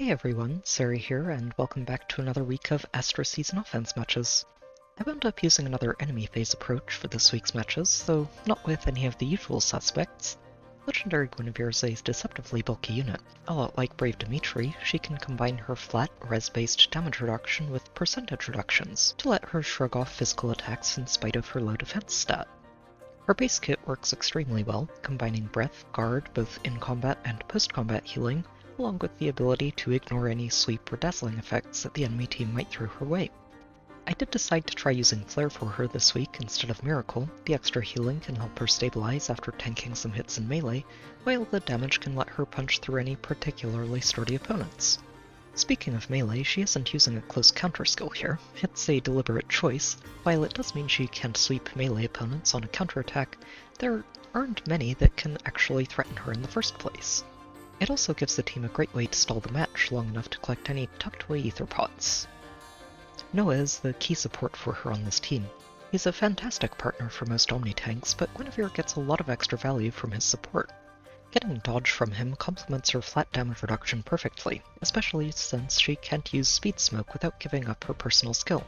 Hey everyone, Sari here, and welcome back to another week of Astra Season Offense matches. I wound up using another enemy phase approach for this week's matches, though not with any of the usual suspects. Legendary Guinevere is a deceptively bulky unit. A lot like Brave Dimitri, she can combine her flat, res-based damage reduction with percentage reductions to let her shrug off physical attacks in spite of her low defense stat. Her base kit works extremely well, combining breath, guard, both in combat and post-combat healing, along with the ability to ignore any sweep or dazzling effects that the enemy team might throw her way. I did decide to try using Flare for her this week instead of Miracle. The extra healing can help her stabilize after tanking some hits in melee, while the damage can let her punch through any particularly sturdy opponents. Speaking of melee, she isn't using a close counter skill here. It's a deliberate choice. While it does mean she can't sweep melee opponents on a counterattack, there aren't many that can actually threaten her in the first place. It also gives the team a great way to stall the match long enough to collect any tucked-away ether pots. Noah is the key support for her on this team. He's a fantastic partner for most Omni tanks, but Guinevere gets a lot of extra value from his support. Getting dodge from him complements her flat damage reduction perfectly, especially since she can't use Speed Smoke without giving up her personal skill.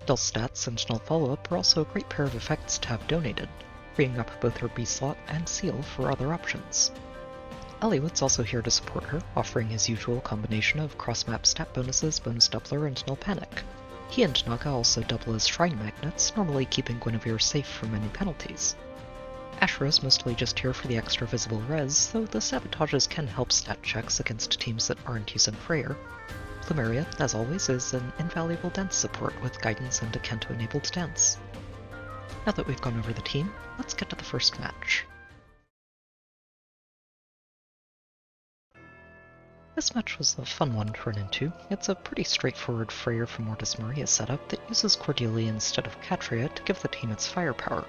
Dull Stats and Null Follow-Up are also a great pair of effects to have donated, freeing up both her B-Slot and Seal for other options. Eliwood's also here to support her, offering his usual combination of cross-map stat bonuses, bonus doubler, and null panic. He and Naga also double as shrine magnets, normally keeping Guinevere safe from any penalties. Ashura's mostly just here for the extra visible res, though the sabotages can help stat checks against teams that aren't using Freyr. Plumeria, as always, is an invaluable dance support with guidance and a Kanto-enabled dance. Now that we've gone over the team, let's get to the first match. This match was a fun one to run into. It's a pretty straightforward Freyr for Mortis Maria setup that uses Cordelia instead of Catria to give the team its firepower.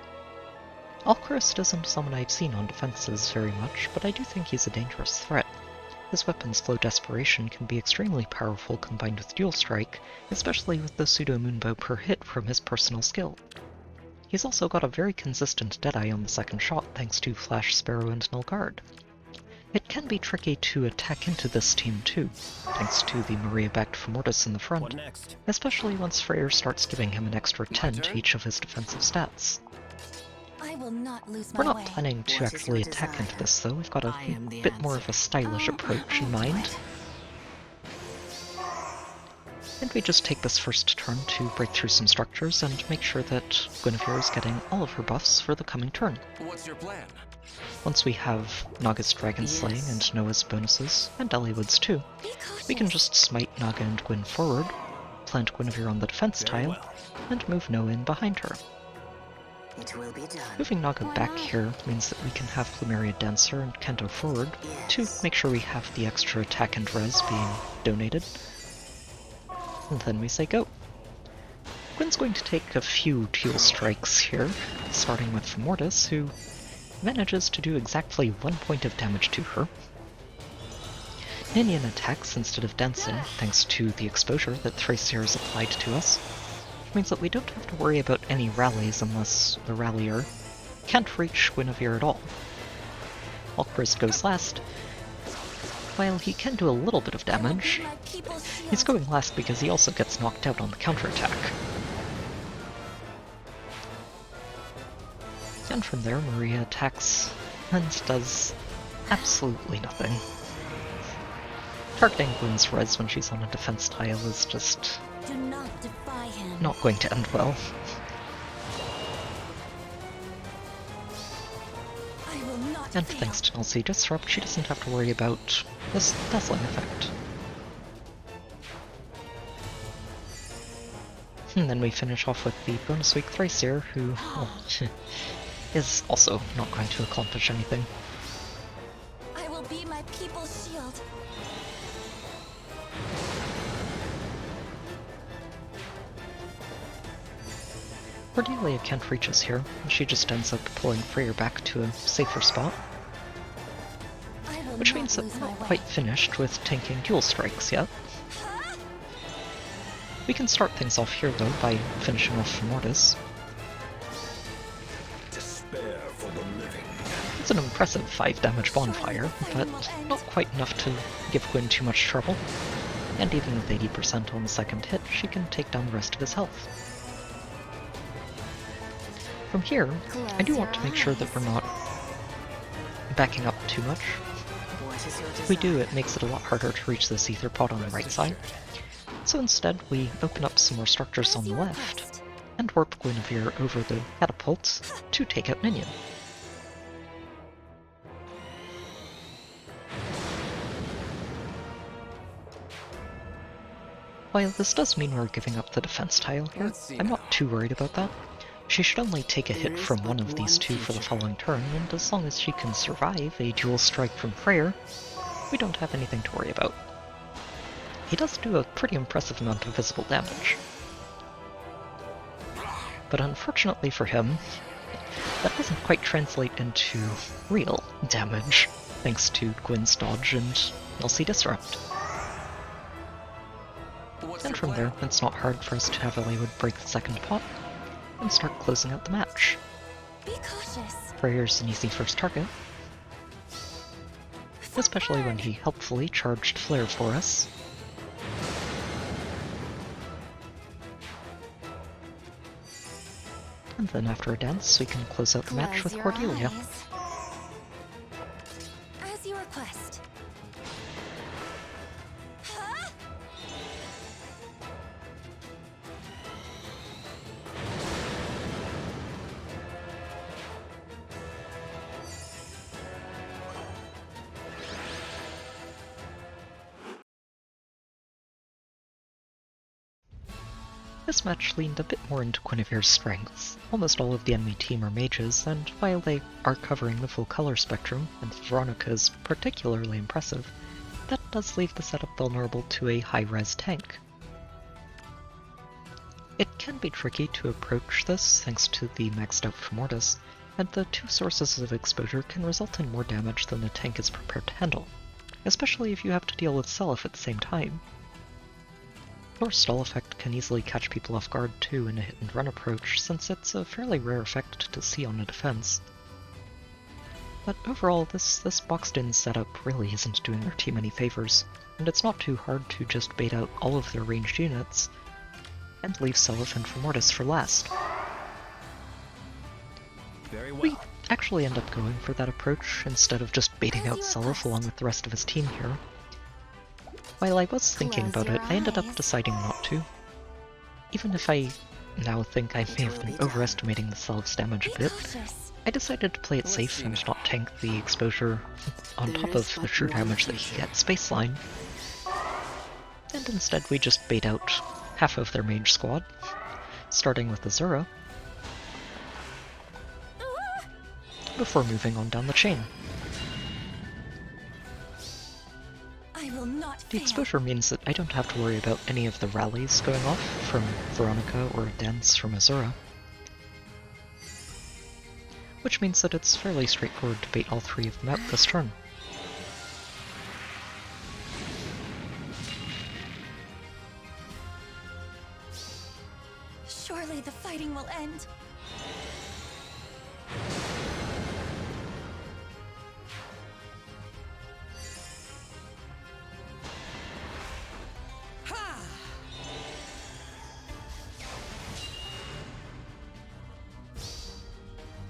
Alchrist isn't someone I've seen on defenses very much, but I do think he's a dangerous threat. His weapon's flow desperation can be extremely powerful combined with dual strike, especially with the pseudo moonbow per hit from his personal skill. He's also got a very consistent Deadeye on the second shot thanks to Flash, Sparrow, and Null Guard. It can be tricky to attack into this team too, thanks to the Maria-backed Femortis in the front, especially once Freyr starts giving him an extra 10 to each of his defensive stats. We're not planning to actually attack into this though, we've got a bit more of a stylish approach in mind. And we just take this first turn to break through some structures and make sure that Guinevere is getting all of her buffs for the coming turn. What's your plan? Once we have Naga's Dragon Slaying and Noah's bonuses, and Eliwood's too, we can just smite Naga and Gwyn forward, plant Guinevere on the defense tile, and move Noah in behind her. Moving Naga back here means that we can have Plumeria Dancer and Kendo forward to make sure we have the extra attack and res being donated. And then we say go. Gwyn's going to take a few dual strikes here, starting with Femortis, who manages to do exactly 1 point of damage to her. Ninian attacks instead of dancing, thanks to the exposure that Thracier has applied to us, which means that we don't have to worry about any rallies unless the rallier can't reach Guinevere at all. Alchrist goes last. While he can do a little bit of damage, he's going last because he also gets knocked out on the counterattack. And from there, Maria attacks and does absolutely nothing. Targeting Gwyn's res when she's on a defense tile is just not going to end well. And thanks to Null Disrupt, she doesn't have to worry about this dazzling effect. And then we finish off with the bonus week Thracier, who, well, is also not going to accomplish anything. I will be my people's shield. Cordelia can't reach us here, and she just ends up pulling Freyr back to a safer spot. Which means that we're not quite finished with tanking dual strikes yet. We can start things off here though by finishing off Femortis. It's an impressive 5 damage bonfire, but not quite enough to give Gwyn too much trouble. And even with 80% on the second hit, she can take down the rest of his health. From here, I do want to make sure that we're not backing up too much. If we do, it makes it a lot harder to reach this Aether pod on the right side. So instead, we open up some more structures on the left, and warp Guinevere over the catapults to take out Ninian. While this does mean we're giving up the defense tile here, I'm not too worried about that. She should only take a hit from one of these two for the following turn, and as long as she can survive a dual strike from Freyr, we don't have anything to worry about. He does do a pretty impressive amount of visible damage. But unfortunately for him, that doesn't quite translate into real damage, thanks to Gwyn's dodge and LC Disrupt. And from there, it's not hard for us to have Eliwood break the second pot and start closing out the match. Be cautious. Freyr's an easy first target, especially when he helpfully charged Flare for us. And then after a dance, we can close out the match with Cordelia. As you request. This match leaned a bit more into Guinevere's strengths. Almost all of the enemy team are mages, and while they are covering the full color spectrum, and Veronica is particularly impressive, that does leave the setup vulnerable to a high-res tank. It can be tricky to approach this thanks to the maxed out Femortis, and the two sources of exposure can result in more damage than the tank is prepared to handle, especially if you have to deal with Seliph at the same time. Your stall effect can easily catch people off guard too in a hit-and-run approach, since it's a fairly rare effect to see on a defense. But overall, this boxed-in setup really isn't doing their team any favors, and it's not too hard to just bait out all of their ranged units, and leave Seliph and Femortis for last. Very well. We actually end up going for that approach, instead of just baiting out Seliph along with the rest of his team here. While I was thinking about it, I ended up deciding not to. Even if I now think I may have been overestimating the Seliph's damage a bit, I decided to play it safe and not tank the exposure on top of the true damage that he gets baseline. And instead we just bait out half of their mage squad, starting with Azura, before moving on down the chain. The exposure means that I don't have to worry about any of the rallies going off from Veronica or a dance from Azura, which means that it's fairly straightforward to bait all three of them out this turn. Surely the fighting will end.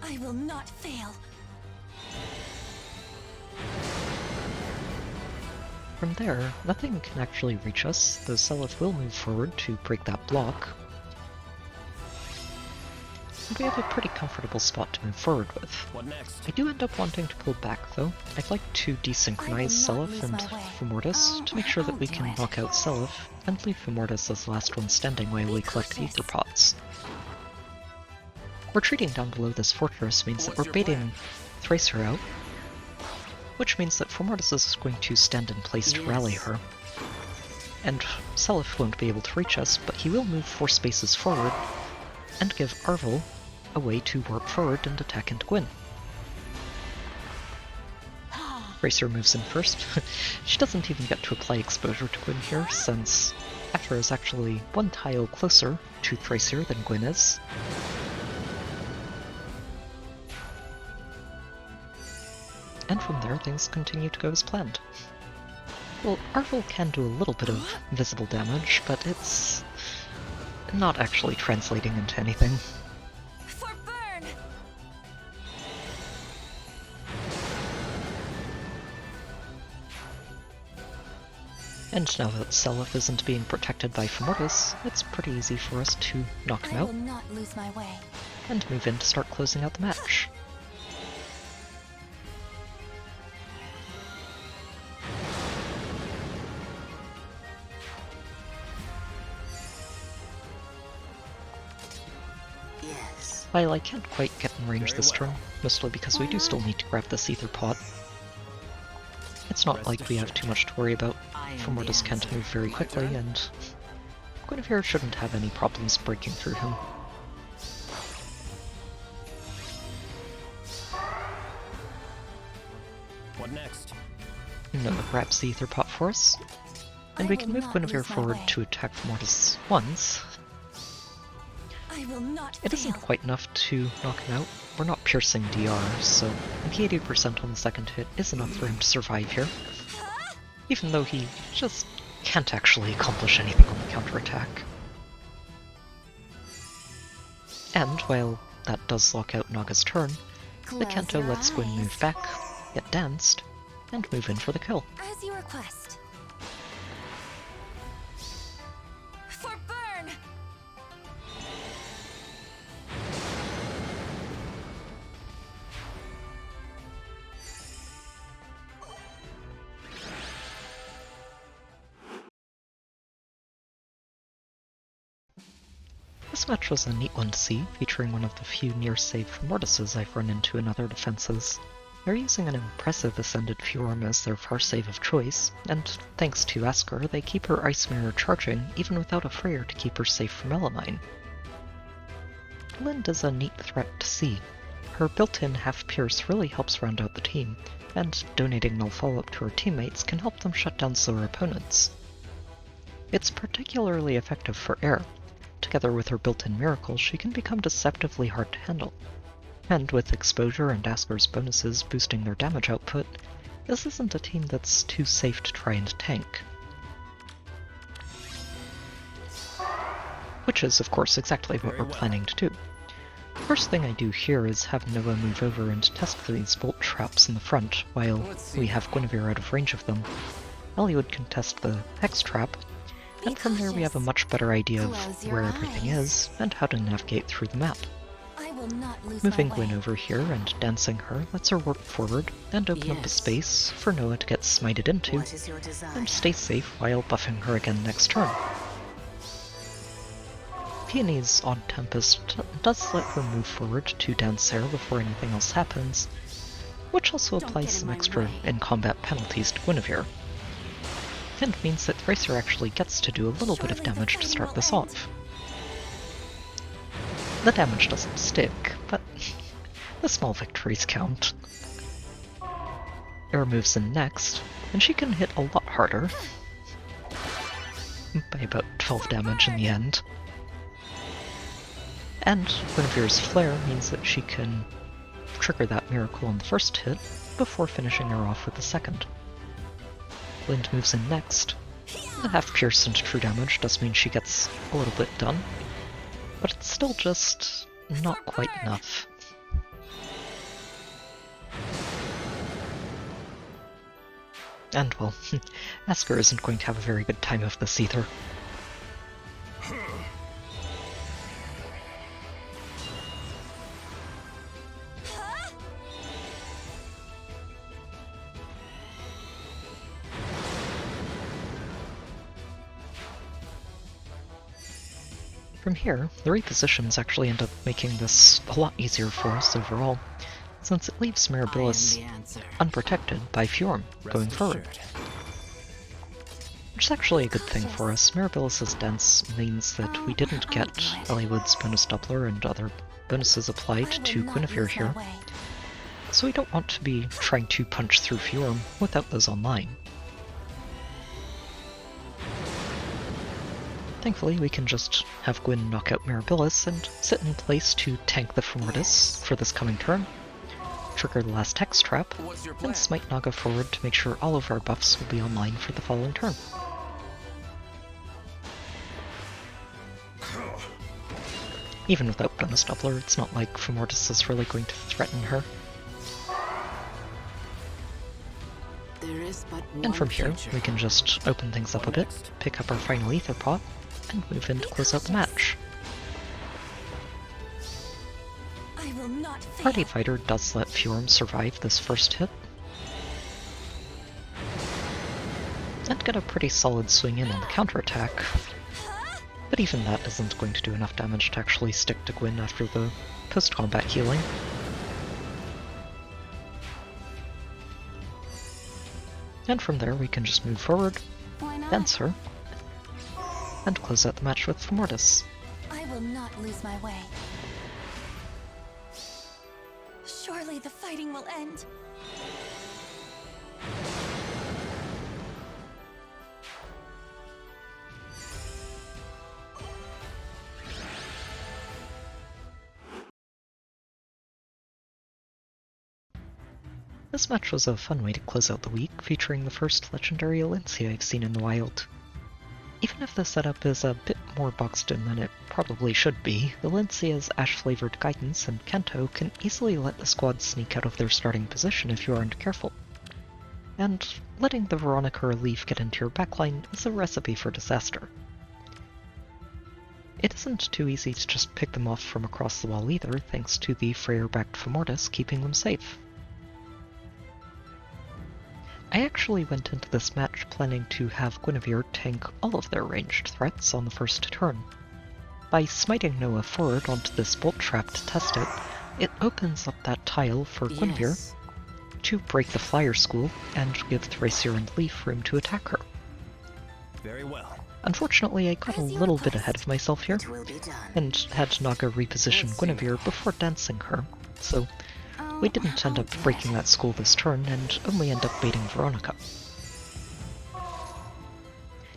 I will not fail. From there, nothing can actually reach us, though Seliph will move forward to break that block. And we have a pretty comfortable spot to move forward with. What next? I do end up wanting to pull back though. I'd like to desynchronize Seliph and Femortis to make sure that we can knock out Seliph and leave Femortis as the last one standing while we collect Aether pots. Retreating down below this fortress means that we're baiting Thracer out, which means that Femortis is going to stand in place to rally her. And Seliph won't be able to reach us, but he will move 4 spaces forward and give Arvel a way to warp forward and attack into Gwyn. Thracer moves in first. She doesn't even get to apply exposure to Gwyn here, since Aether is actually 1 tile closer to Thracer than Gwyn is. from there things continue to go as planned. Well, Arvel can do a little bit of visible damage, but it's not actually translating into anything. For burn. And now that Seliph isn't being protected by Femortis, it's pretty easy for us to knock him I out will not lose my way. and move in to start closing out the match. While I can't quite get in range this turn, mostly because we do still need to grab this Aether pot, it's not like we have too much to worry about. Femortis can't move very quickly, and Guinevere shouldn't have any problems breaking through him. What next? Noah grabs the Aether pot for us, and we can move Guinevere forward to attack Femortis once. I will not It isn't fail. quite enough to knock him out. We're not piercing DR, so the 80% on the second hit is enough for him to survive here. Even though he just can't actually accomplish anything on the counterattack. And while that does lock out Naga's turn, the Close Kanto your lets Gwyn eyes. move back, get danced, and move in for the kill. As you request. For burn. This match was a neat one to see, featuring one of the few near-save Femortises I've run into in other defenses. They're using an impressive Ascended Fjorm as their far save of choice, and thanks to Asker, they keep her Ice Mirror charging even without a Freyr to keep her safe from Elamine. Lind is a neat threat to see. Her built-in half-pierce really helps round out the team, and donating null follow-up to her teammates can help them shut down slower opponents. It's particularly effective for air. Together with her built-in miracles, she can become deceptively hard to handle. And with exposure and Asker's bonuses boosting their damage output, this isn't a team that's too safe to try and tank. Which is, of course, exactly what we're planning to do. First thing I do here is have Noah move over and test for these bolt traps in the front, while we have Guinevere out of range of them. Eliud can test the Hex Trap, and from there we have a much better idea of Close your where everything eyes. is and how to navigate through the map. I will not lose Moving my Gwyn way. over here and dancing her lets her work forward and open up a space for Noah to get smited into, What is your desire? and stay safe while buffing her again next turn. Peony's Odd Tempest does let her move forward to dance air before anything else happens, which also Don't applies get in some my extra way. in-combat penalties to Guinevere, and means that Thracer actually gets to do a little bit of Surely the damage to fighting start will this end. off. The damage doesn't stick, but the small victories count. Air moves in next, and she can hit a lot harder, by about 12 damage in the end. And Guinevere's Flare means that she can trigger that miracle on the first hit before finishing her off with the second. Lind moves in next. The half pierce into true damage does mean she gets a little bit done, but it's still just not quite enough. And well, Asker isn't going to have a very good time of this either. From here, the repositions actually end up making this a lot easier for us overall, since it leaves Mirabilis I am the answer. unprotected by Fjorm going Rest forward. assured. Which is actually a good thing for us. Mirabilis' dance means that we didn't get Elliewood's bonus doubler and other bonuses applied I will to not Guinevere lose my here, way. so we don't want to be trying to punch through Fjorm without those online. Thankfully, we can just have Gwyn knock out Mirabilis and sit in place to tank the Femortis for this coming turn, trigger the last hex trap, and smite Naga forward to make sure all of our buffs will be online for the following turn. Even without bonus doubler, it's not like Femortis is really going to threaten her. And from here, we can just open things up a bit, pick up our final Aether pot, and move in to close out the match. Party Fighter does let Fjorm survive this first hit, and get a pretty solid swing in on the counterattack, but even that isn't going to do enough damage to actually stick to Gwyn after the post-combat healing. And from there we can just move forward, dance her, and close out the match with Femortis. I will not lose my way. Surely the fighting will end. This match was a fun way to close out the week, featuring the first legendary Alencia I've seen in the wild. Even if the setup is a bit more boxed in than it probably should be, Alencia's ash-flavored guidance and Kanto can easily let the squad sneak out of their starting position if you aren't careful. And letting the Veronica or Leaf get into your backline is a recipe for disaster. It isn't too easy to just pick them off from across the wall either, thanks to the Freyr-backed Femortis keeping them safe. I actually went into this match planning to have Guinevere tank all of their ranged threats on the first turn. By smiting Noah forward onto this bolt trap to test it, it opens up that tile for Guinevere to break the Flyer School and give Thracier and Leaf room to attack her. Very well. Unfortunately, I got a little bit ahead of myself here, and had Naga reposition Guinevere before dancing her, so we didn't end up breaking that school this turn, and only end up baiting Veronica.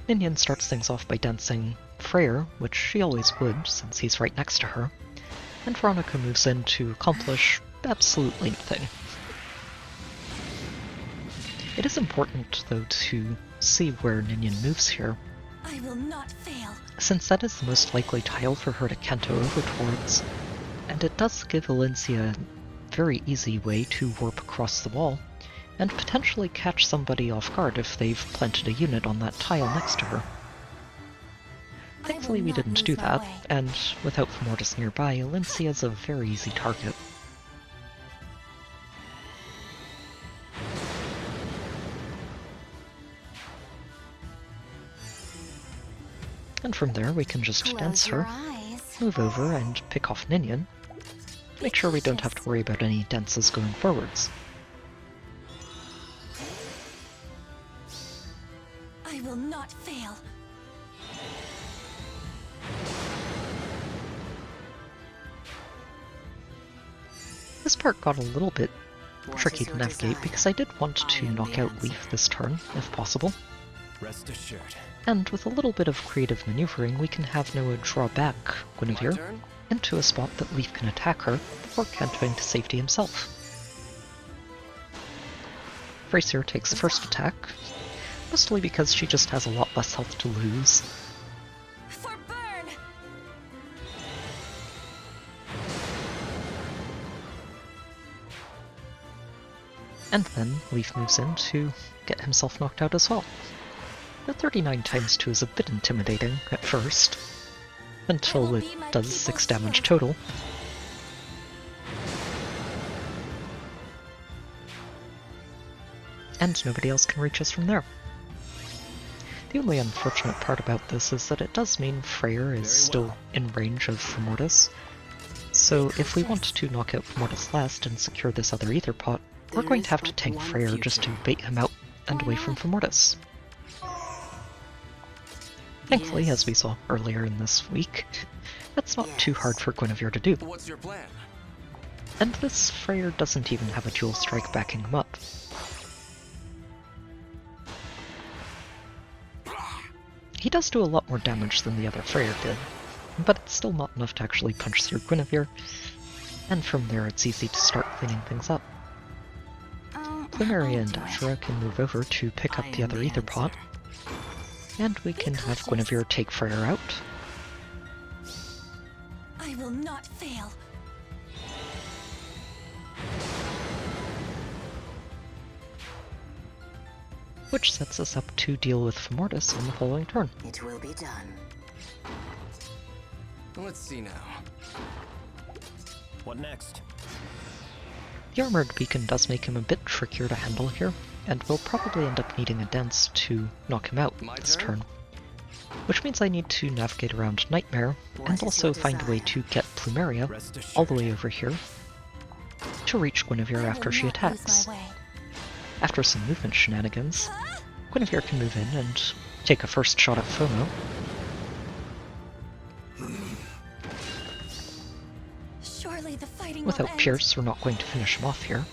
Ninian starts things off by dancing Freyr, which she always would, since he's right next to her, and Veronica moves in to accomplish absolutely nothing. It is important, though, to see where Ninian moves here, I will not fail. since that is the most likely tile for her to Kanto over towards, and it does give Alencia very easy way to warp across the wall, and potentially catch somebody off guard if they've planted a unit on that tile next to her. Thankfully we didn't do that, and without Femortis nearby, Alencia's a very easy target. And from there we can just dance her, move over and pick off Ninian, make sure we don't have to worry about any dances going forwards. I will not fail. This part got a little bit tricky to navigate because I did want to knock out Leaf this turn, if possible. Rest assured. And with a little bit of creative maneuvering, we can have Noah draw back Guinevere into a spot that Leaf can attack her before cantoing to safety himself. Thracier takes the first attack, mostly because she just has a lot less health to lose. For burn! And then Leaf moves in to get himself knocked out as well. The 39 times 2 is a bit intimidating at first, until it does 6 damage total. And nobody else can reach us from there. The only unfortunate part about this is that it does mean Freyr is still in range of Femortis, so if we want to knock out Femortis last and secure this other Aether pot, we're going to have to tank Freyr just to bait him out and away from Femortis. Thankfully, as we saw earlier in this week, that's not too hard for Guinevere to do. What's your plan? And this Freyr doesn't even have a dual strike backing him up. He does do a lot more damage than the other Freyr did, but it's still not enough to actually punch through Guinevere, and from there it's easy to start cleaning things up. Plumeria and Ashura can move over to pick up the other Aether pot, and we can have Guinevere take Freyr out. I will not fail. Which sets us up to deal with Femortis on the following turn. It will be done. Let's see now. What next? The Armored Beacon does make him a bit trickier to handle here, and we'll probably end up needing a dance to knock him out this turn. Which means I need to navigate around Nightmare, and also find a way to get Plumeria all the way over here to reach Guinevere after she attacks. After some movement shenanigans, Guinevere can move in and take a first shot at FOMO. Surely the fighting Without will end. Pierce, we're not going to finish him off here.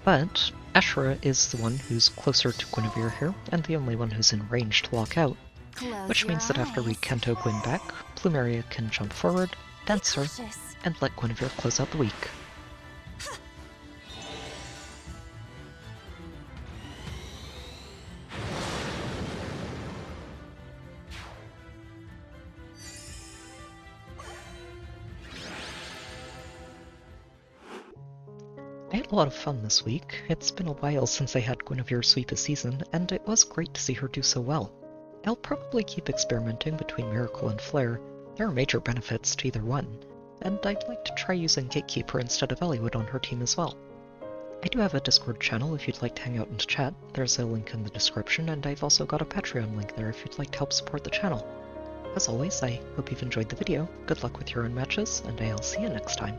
But Ashura is the one who's closer to Guinevere here, and the only one who's in range to lock out, Close which your means that after we eyes. Kanto Gwyn back, Plumeria can jump forward, dance her, Cautious. and let Guinevere close out the week. I had a lot of fun this week. It's been a while since I had Guinevere sweep a season, and it was great to see her do so well. I'll probably keep experimenting between Miracle and Flare. There are major benefits to either one, and I'd like to try using Gatekeeper instead of Eliwood on her team as well. I do have a Discord channel if you'd like to hang out and chat. There's a link in the description, and I've also got a Patreon link there if you'd like to help support the channel. As always, I hope you've enjoyed the video, good luck with your own matches, and I'll see you next time.